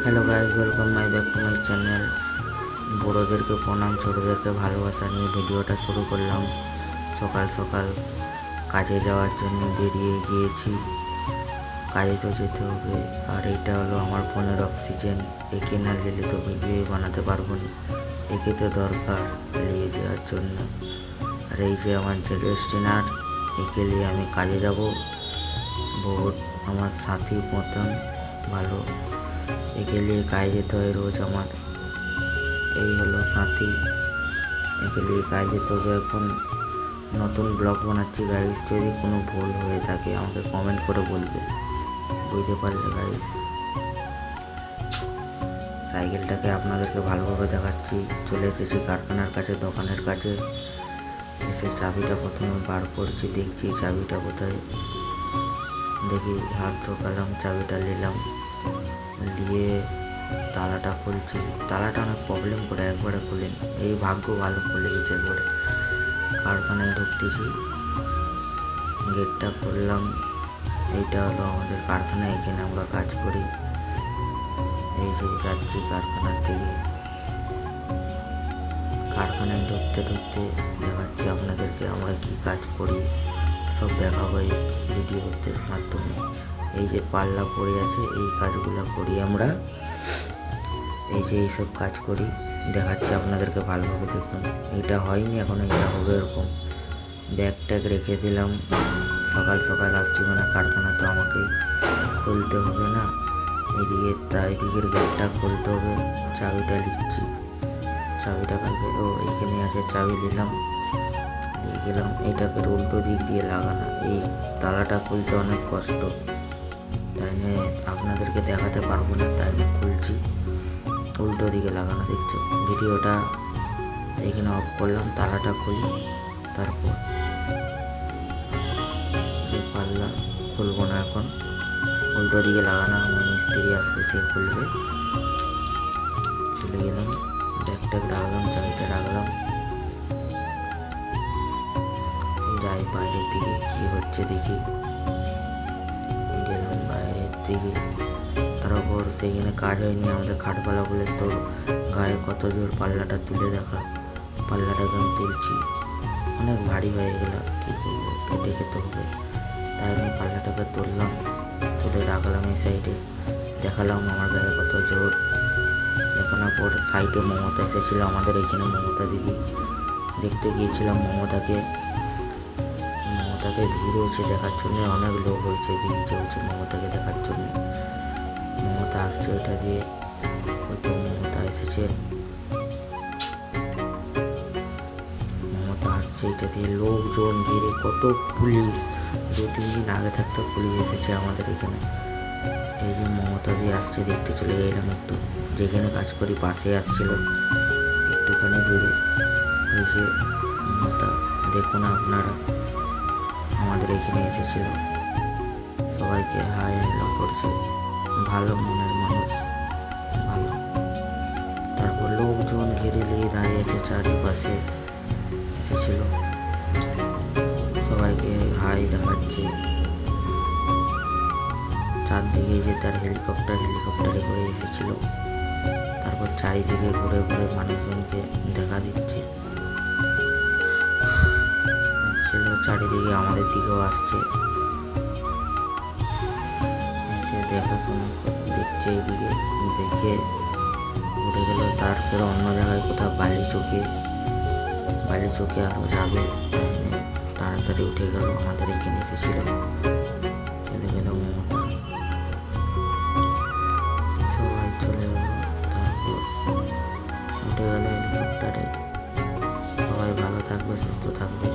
Hello guys, welcome my back to my channel. বড়োদেরকে প্রণাম, ছোটোদেরকে ভালোবাসা নিয়ে ভিডিওটা শুরু করলাম। সকাল সকাল কাজে যাওয়ার জন্য বেরিয়ে গিয়েছি। কাজে তো যেতে হবে। আর এইটা হলো আমার ফোনের অক্সিজেন। একে না নিলে তো ভিডিওই বানাতে পারবো না। একে তো দরকার নিয়ে যাওয়ার জন্য। আর এই যে আমার যে ডেস্টিনার, একে নিয়ে আমি কাজে যাব। বহুত আমার সাথী মতন ভালো, একে নিয়ে কাজে যেতে হয় রোজ আমার। এই হলো সাথী, একে নিয়ে কাজে যেতে হবে। এখন নতুন ব্লগ বানাচ্ছি গাইস, যদি কোনো ভুল হয়ে থাকে আমাকে কমেন্ট করে বলবে, বুঝতে পারলে গাইস। সাইকেলটাকে আপনাদেরকে ভালোভাবে দেখাচ্ছি। চলে এসেছি কারখানার কাছে, দোকানের কাছে। এসে চাবিটা প্রথমে বার করছি, দেখছি চাবিটা কোথায়। দেখি হাত ঢোকালাম, চাবিটা নিলাম, নিয়ে তালাটা খুলছি। তালাটা অনেক প্রবলেম করে একবারে খুলেনি, এই ভাগ্য ভালো খুলে গেছে একবারে। কারখানায় ঢুকতেছি, গেটটা খুললাম। এইটা হলো আমাদের কারখানা, এখানে আমরা কাজ করি। এই যে যাচ্ছি কারখানার দিকে। কারখানায় ঢুকতে ঢুকতে দেখাচ্ছি আপনাদেরকে আমরা কি কাজ করি, সব দেখাবো এই ভিডিওতে মাধ্যমে। এই যে পাল্লা পড়ে আছে, এই কাজগুলো করি আমরা। এই যে এইসব কাজ করি, দেখাচ্ছি আপনাদেরকে ভালোভাবে দেখুন। এইটা হয়নি এখন, এইটা হবে এরকম। ব্যাগ ট্যাগ রেখে দিলাম। সকাল সকাল আসছি মানে কারখানা তো আমাকে খুলতে হবে না। এদিকের গেটটা খুলতে হবে। চাবিটা নিচ্ছি, চাবিটা কালকে এইখানে আছে, চাবি নিলাম, নিয়ে গেলাম। এইটা ফের উল্টো দিক দিয়ে লাগানো, এই তালাটা খুলতে অনেক কষ্ট, তাই নিয়ে আপনাদেরকে দেখাতে পারবো না, তাই নিয়ে খুলছি। উল্টো দিকে লাগানো দেখছো। ভিডিওটা এইখানে অফ করলাম, তালাটা খুলি, তারপর যে পাল্লা খুলবো না এখন, উল্টো দিকে লাগানো। আমার মিস্ত্রি আসবে, সে খুলবে। চলে গেলাম, ব্যাগটা রাখলাম, চাবিটা রাখলাম, যাই বাইরের দিকে কি হচ্ছে দেখি। গেলাম বাইরের দিকে, তারপর সেইখানে কাজ হয়নি আমাদের খাটপালা বলে, তোর গায়ে কত জোর, পাল্লাটা তুলে দেখা। পাল্লাটাকে আমি তুলছি, অনেক ভারী হয়ে গেল, কী করবো, কেটে খেতে হবে। তাই আমি পাল্লাটাকে তুললাম, তুলে রাখলাম এই সাইডে। দেখালাম আমার গায়ে কত জোর। দেখানোর পর সাইডে মমতা এসেছিলো আমাদের এইখানে, মমতা দিদি। দেখতে গিয়েছিলাম মমতাকে ভিড় হয়েছে দেখার জন্য, অনেক লোক হয়েছে, ভিড় চলছে মমতাকে দেখার জন্য। মমতা আসছে ওটা দিয়ে, কত মমতা এসেছে, মমতা আসছে এটা দিয়ে। লোকজন ঘিরে, কত পুলিশ, 2-3 দিন আগে থাকতে পুলিশ এসেছে আমাদের এখানে। এই যে মমতা দিয়ে আসছে, দেখতে চলে গেলাম একটু, যেখানে কাজ করি পাশে আসছিল, একটুখানি দূরে। এই যে মমতা, দেখুন আপনারা, আমাদের এখানে এসেছিল, সবাইকে হাই হ্যালো করছে, ভালো মনের মানুষ, ভালো। তারপর লোকজন ঘিরে নিয়ে দাঁড়িয়েছে চারিপাশে, এসেছিল, সবাইকে হাই দেখাচ্ছে। চারদিকে যে তার হেলিকপ্টারে করে এসেছিল। তারপর চারিদিকে ঘুরে ঘুরে মানুষজনকে দেখা দিচ্ছে, আসছিল চারিদিকে, আমাদের দিকেও আসছে, এসে দেখাশোনা দেখছে এইদিকে, দেখে ঘুরে গেল। তারপরে অন্য জায়গায় কোথাও বালি চোখে আরও যাবে, তাড়াতাড়ি উঠে গেল, আমাদের এখানে এসেছিল, চলে গেল মমতা, সবাই চলে গেল। তারপর উঠে গেল হেলিকপ্টারে। সবাই ভালো থাকবে, সুস্থ থাকবে।